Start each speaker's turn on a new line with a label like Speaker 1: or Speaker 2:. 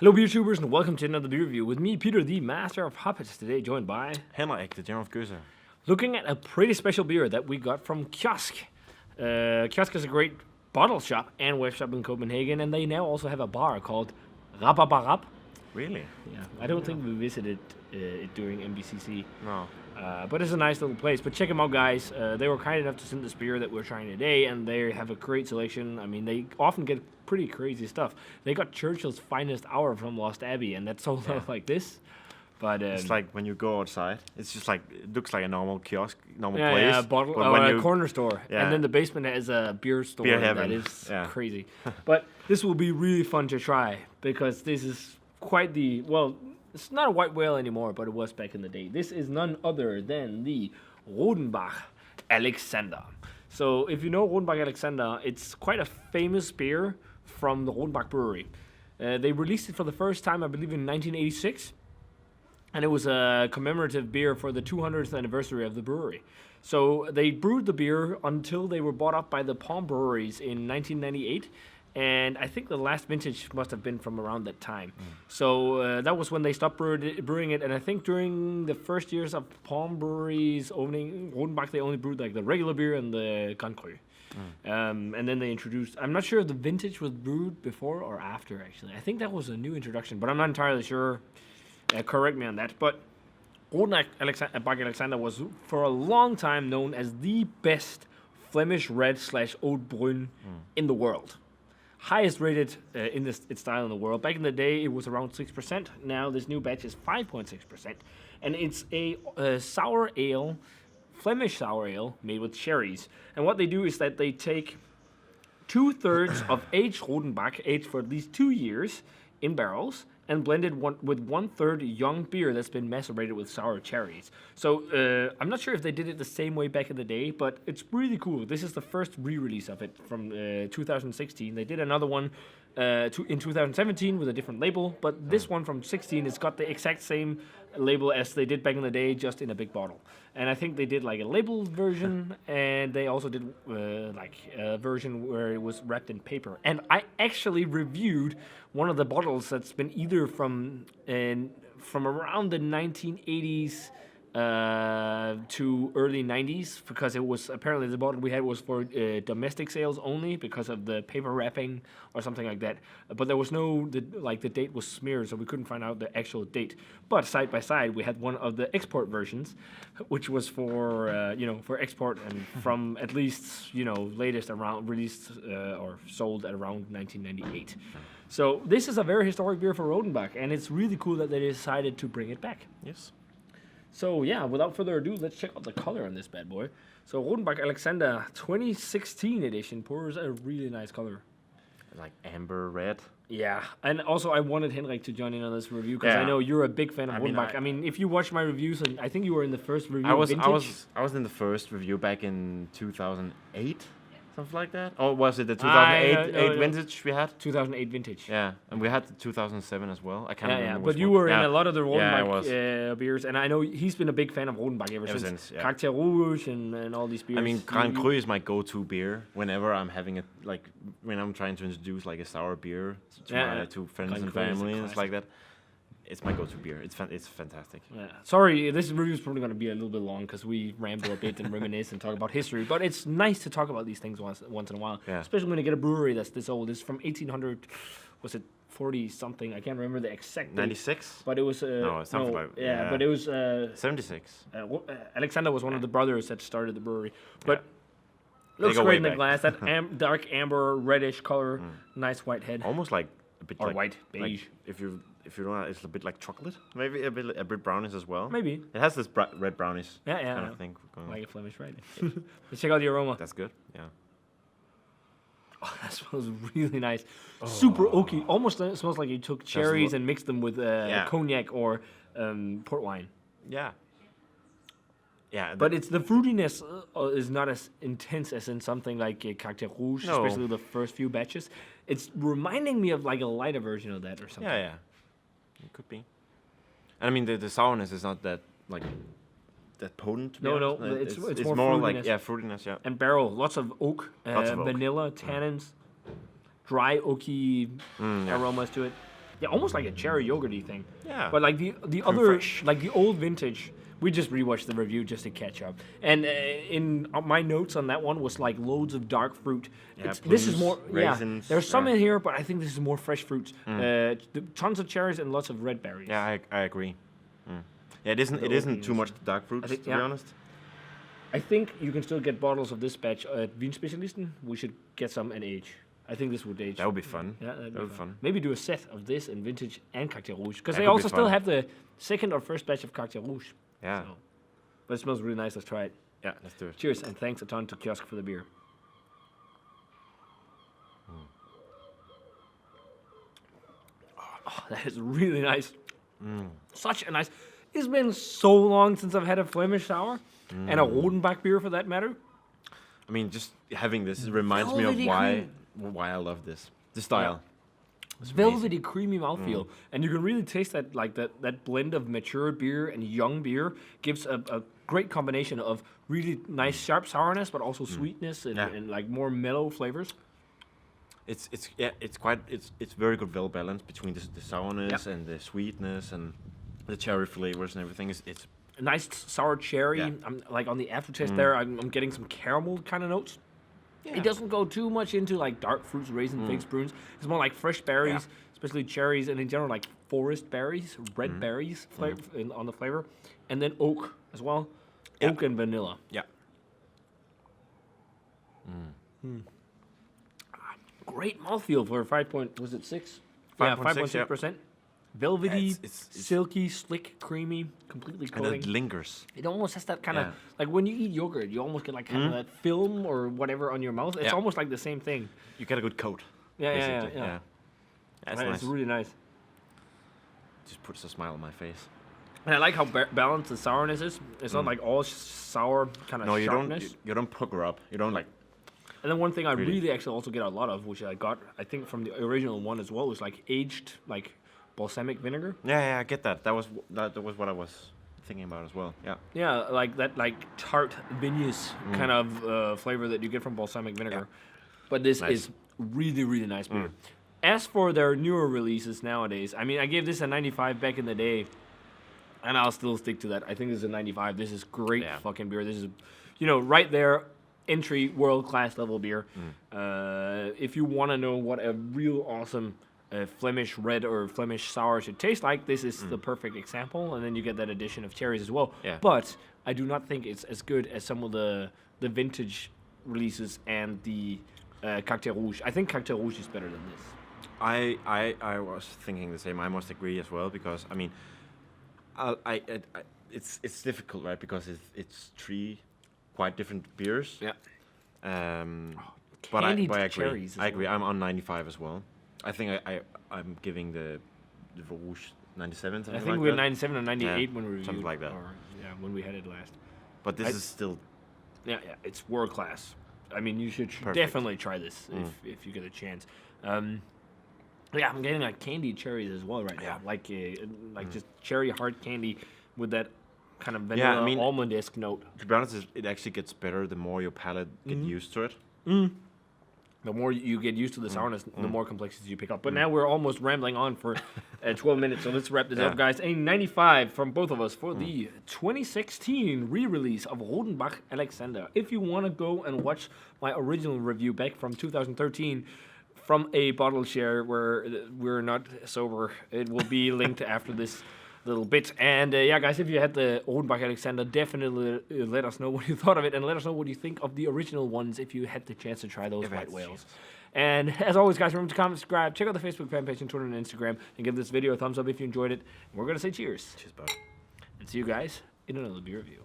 Speaker 1: Hello, beer tubers, and welcome to another beer review with me, Peter, the master of hoppets. Today, joined by
Speaker 2: Henrik, the general of Göser.
Speaker 1: looking at a pretty special beer that we got from Kiosk. Kiosk is a great bottle shop and web shop in Copenhagen, and they now also have a bar called Rababarab.
Speaker 2: Really?
Speaker 1: Yeah, I don't think we visited it during MBCC.
Speaker 2: No.
Speaker 1: But it's a nice little place. But check them out, guys. They were kind enough to send this beer that we're trying today, and they have a great selection. I mean, they often get pretty crazy stuff. They got Churchill's Finest Hour from Lost Abbey, and that's sold out like this. But
Speaker 2: It's like when you go outside, it's just like, it looks like a normal kiosk, normal
Speaker 1: yeah,
Speaker 2: place.
Speaker 1: yeah, bottle,
Speaker 2: but when
Speaker 1: a corner store,
Speaker 2: Yeah.
Speaker 1: and then the basement has a beer store
Speaker 2: Beer
Speaker 1: that
Speaker 2: heaven.
Speaker 1: is
Speaker 2: Yeah.
Speaker 1: crazy. But this will be really fun to try because this is quite the It's not a white whale anymore, but it was back in the day. This is none other than the Rodenbach Alexander. So if you know Rodenbach Alexander, it's quite a famous beer from the Rodenbach Brewery. They released it for the first time, I believe, in 1986. And it was a commemorative beer for the 200th anniversary of the brewery. So they brewed the beer until they were bought up by the Palm Breweries in 1998. And I think the last vintage must have been from around that time. So that was when they stopped brewing it. And I think during the first years of Palm Brewery's opening, Rodenbach, they only brewed like the regular beer and the Grand Cru. And then they introduced, I'm not sure if the vintage was brewed before or after, actually. I think that was a new introduction, but I'm not entirely sure. Correct me on that. But Rodenbach Alexander was for a long time known as the best Flemish red/old brune in the world. Highest rated in its style in the world. Back in the day, it was around 6%. Now this new batch is 5.6%. And it's a sour ale, Flemish sour ale, made with cherries. And what they do is that they take 2/3 of aged Rodenbach, aged for at least 2 years, in barrels, and blended with 1/3 young beer that's been macerated with sour cherries. So I'm not sure if they did it the same way back in the day, but it's really cool. This is the first re-release of it from 2016. They did another one in 2017 with a different label, but this one from 16 has got the exact same label as they did back in the day, just in a big bottle. And I think they did like a labeled version, and they also did like a version where it was wrapped in paper. And I actually reviewed one of the bottles that's been either from around the 1980s to early 90s, because it was apparently the bottle we had was for domestic sales only because of the paper wrapping or something like that. But there was the date was smeared, so we couldn't find out the actual date. But side by side, we had one of the export versions, which was for export and from at least latest around released or sold at around 1998. So this is a very historic beer for Rodenbach, and it's really cool that they decided to bring it back.
Speaker 2: Yes.
Speaker 1: So yeah, without further ado, let's check out the color on this bad boy. So Rodenbach Alexander 2016 edition pours a really nice color.
Speaker 2: Like amber red.
Speaker 1: Yeah, and also I wanted Henrik to join in on this review because I
Speaker 2: Yeah.
Speaker 1: know you're a big fan of Rodenbach. I
Speaker 2: I
Speaker 1: mean, if you watch my reviews, and I think you were in the first review.
Speaker 2: I was in the first review back in 2008, something like that. Or was it the 2008
Speaker 1: no.
Speaker 2: vintage we had?
Speaker 1: 2008 vintage.
Speaker 2: Yeah, and we had the 2007 as well. I can't
Speaker 1: Yeah,
Speaker 2: remember.
Speaker 1: but
Speaker 2: which
Speaker 1: you
Speaker 2: one.
Speaker 1: were in
Speaker 2: Yeah.
Speaker 1: a lot of the
Speaker 2: Yeah, I
Speaker 1: Rodenbach beers, and I know he's been a big fan of Rodenbach ever since.
Speaker 2: Yeah.
Speaker 1: Caractère Rouge and all these beers.
Speaker 2: I mean, Grand Cru is my go-to beer whenever I'm having when I'm trying to introduce like a sour beer to friends
Speaker 1: Grand
Speaker 2: and
Speaker 1: Cru is a
Speaker 2: family and
Speaker 1: classic.
Speaker 2: it's like that. It's my go-to beer. It's fantastic.
Speaker 1: Yeah. Sorry, this review is probably going to be a little bit long because we ramble a bit and reminisce and talk about history. But it's nice to talk about these things once in a while,
Speaker 2: Yeah.
Speaker 1: especially when you get a brewery that's this old. It's from 1800, was it 40 something? I can't remember the exact date.
Speaker 2: 96?
Speaker 1: But it was
Speaker 2: No, it's something like
Speaker 1: yeah. But it was
Speaker 2: 76.
Speaker 1: Alexander was one of the brothers that started the brewery. But
Speaker 2: They
Speaker 1: looks
Speaker 2: go
Speaker 1: great
Speaker 2: way
Speaker 1: in the
Speaker 2: back.
Speaker 1: glass. That dark amber reddish color, nice white head.
Speaker 2: Almost like a bit
Speaker 1: Or
Speaker 2: like
Speaker 1: white, beige.
Speaker 2: Like if you don't, it's a bit like chocolate. Maybe a bit brownish as well.
Speaker 1: Maybe.
Speaker 2: It has this red brownish
Speaker 1: Yeah,
Speaker 2: kind
Speaker 1: yeah.
Speaker 2: of thing going on.
Speaker 1: Like a Flemish, right? Let's check out the aroma.
Speaker 2: That's good. Yeah.
Speaker 1: Oh, that smells really nice. Super oaky. Almost smells like you took cherries and mixed them with cognac or port wine.
Speaker 2: Yeah. Yeah.
Speaker 1: But it's the fruitiness is not as intense as in something like Caractère Rouge,
Speaker 2: No.
Speaker 1: especially the first few batches. It's reminding me of like a lighter version of that or something.
Speaker 2: yeah. It could be. And I mean the sourness is not that that potent. to be
Speaker 1: No,
Speaker 2: honest.
Speaker 1: it's
Speaker 2: it's
Speaker 1: more
Speaker 2: like
Speaker 1: fruitiness.
Speaker 2: fruitiness. Yeah.
Speaker 1: And barrel, lots of oak,
Speaker 2: Lots of oak.
Speaker 1: vanilla, tannins, dry oaky aromas to it. yeah, almost like a cherry yogurty thing.
Speaker 2: Yeah.
Speaker 1: But like the other,
Speaker 2: fresh.
Speaker 1: like the old vintage, we just rewatched the review just to catch up. And in my notes on that one was like loads of dark fruit.
Speaker 2: Yeah,
Speaker 1: This is
Speaker 2: plums,
Speaker 1: more,
Speaker 2: raisins,
Speaker 1: there's some
Speaker 2: yeah.
Speaker 1: in here, but I think this is more fresh fruits. Tons of cherries and lots of red berries.
Speaker 2: Yeah, I agree. Yeah, it isn't too much dark fruits,
Speaker 1: think-
Speaker 2: to
Speaker 1: yeah.
Speaker 2: be honest.
Speaker 1: I think you can still get bottles of this batch at Vinspecialisten. We should get some and age. I think this would age.
Speaker 2: That would be fun.
Speaker 1: Yeah, that'd be
Speaker 2: That would be
Speaker 1: fun.
Speaker 2: fun.
Speaker 1: Maybe do a set of this and vintage and Cactus Rouge. Because
Speaker 2: That
Speaker 1: they
Speaker 2: could be
Speaker 1: also still
Speaker 2: fun.
Speaker 1: have the second or first batch of Cactus Rouge.
Speaker 2: Yeah.
Speaker 1: So. But it smells really nice. Let's try it.
Speaker 2: Yeah, let's do it.
Speaker 1: Cheers, and thanks a ton to Kiosk for the beer. Oh, that is really nice. Such a nice... It's been so long since I've had a Flemish sour. And a Rodenbach beer, for that matter.
Speaker 2: I mean, just having this reminds me of
Speaker 1: Velvety
Speaker 2: why I love this. The style.
Speaker 1: It's velvety, creamy mouthfeel, and you can really taste that that blend of mature beer and young beer gives a great combination of really nice sharp sourness, but also sweetness and like more mellow flavors.
Speaker 2: It's very good, well balanced between the sourness and the sweetness and the cherry flavors and everything. It's
Speaker 1: A nice sour cherry.
Speaker 2: Yeah.
Speaker 1: I'm like on the aftertaste there. I'm getting some caramel kind of notes.
Speaker 2: Yeah.
Speaker 1: It doesn't go too much into like dark fruits, raisin, figs, prunes. It's more like fresh berries, especially cherries, and in general like forest berries, red berries on the flavor, and then oak as well, oak and vanilla.
Speaker 2: yeah.
Speaker 1: Great mouthfeel for 6?
Speaker 2: 5.6%.
Speaker 1: Velvety,
Speaker 2: It's
Speaker 1: silky, slick, creamy, completely
Speaker 2: and
Speaker 1: coating.
Speaker 2: it lingers.
Speaker 1: It almost has that kind of
Speaker 2: Yeah.
Speaker 1: like when you eat yogurt, you almost get like kind of that film or whatever on your mouth. It's
Speaker 2: Yeah.
Speaker 1: almost like the same thing.
Speaker 2: You get a good coat.
Speaker 1: Yeah,
Speaker 2: basically.
Speaker 1: yeah.
Speaker 2: That's
Speaker 1: And
Speaker 2: nice.
Speaker 1: It's really nice.
Speaker 2: Just puts a smile on my face.
Speaker 1: And I like how balanced the sourness is. It's not like all sour kind of
Speaker 2: No,
Speaker 1: sharpness.
Speaker 2: you don't pucker up. You don't like.
Speaker 1: And then one thing I
Speaker 2: Really?
Speaker 1: really actually also get a lot of, which I got, I think from the original one as well, was like aged like balsamic vinegar.
Speaker 2: Yeah, I get that. That was what I was thinking about as well. Yeah.
Speaker 1: Yeah, like that like tart vigneous kind of flavor that you get from balsamic vinegar. But this
Speaker 2: Nice.
Speaker 1: is really, really nice beer. As for their newer releases nowadays, I mean, I gave this a 95 back in the day, and I'll still stick to that. I think this is a 95. This is great fucking beer. This is, right there, entry world-class level beer. If you want to know what a real awesome Flemish red or Flemish sour should taste like, this is the perfect example. And then you get that addition of cherries as well.
Speaker 2: Yeah.
Speaker 1: But I do not think it's as good as some of the vintage releases and the Cactus Rouge. I think Cactus Rouge is better than this.
Speaker 2: I was thinking the same. I must agree as well because I mean, it's difficult, right? Because it's three quite different beers.
Speaker 1: Yeah.
Speaker 2: But I
Speaker 1: Candied
Speaker 2: agree.
Speaker 1: cherries as
Speaker 2: I agree. I'm on 95 as well. I think I'm giving the Rouge 97.
Speaker 1: I
Speaker 2: Something
Speaker 1: think
Speaker 2: like
Speaker 1: we were
Speaker 2: that.
Speaker 1: 97 or 98
Speaker 2: Yeah,
Speaker 1: when we reviewed.
Speaker 2: something like that.
Speaker 1: Or, when we had it last.
Speaker 2: But this is still
Speaker 1: Yeah, it's world class. I mean, you should
Speaker 2: Perfect.
Speaker 1: definitely try this if you get a chance. Yeah, I'm getting like candied cherries as well right now, like just cherry hard candy with that kind of vanilla almond-esque note.
Speaker 2: To be honest, it actually gets better the more your palate get used to it.
Speaker 1: The more you get used to the sourness, the more complexities you pick up. But now we're almost rambling on for 12 minutes, so let's wrap this up, guys. A 95 from both of us for the 2016 re-release of Rodenbach Alexander. If you want to go and watch my original review back from 2013 from a bottle share where we're not sober, it will be linked after this little bit. And guys, if you had the Rodenbach Alexander, definitely let us know what you thought of it, and let us know what you think of the original ones if you had the chance to try those white whales. And as always, guys, remember to comment, subscribe, check out the Facebook fan page and Twitter and Instagram, and give this video a thumbs up if you enjoyed it. We're going to say cheers.
Speaker 2: Cheers, bud.
Speaker 1: And see you guys in another beer review.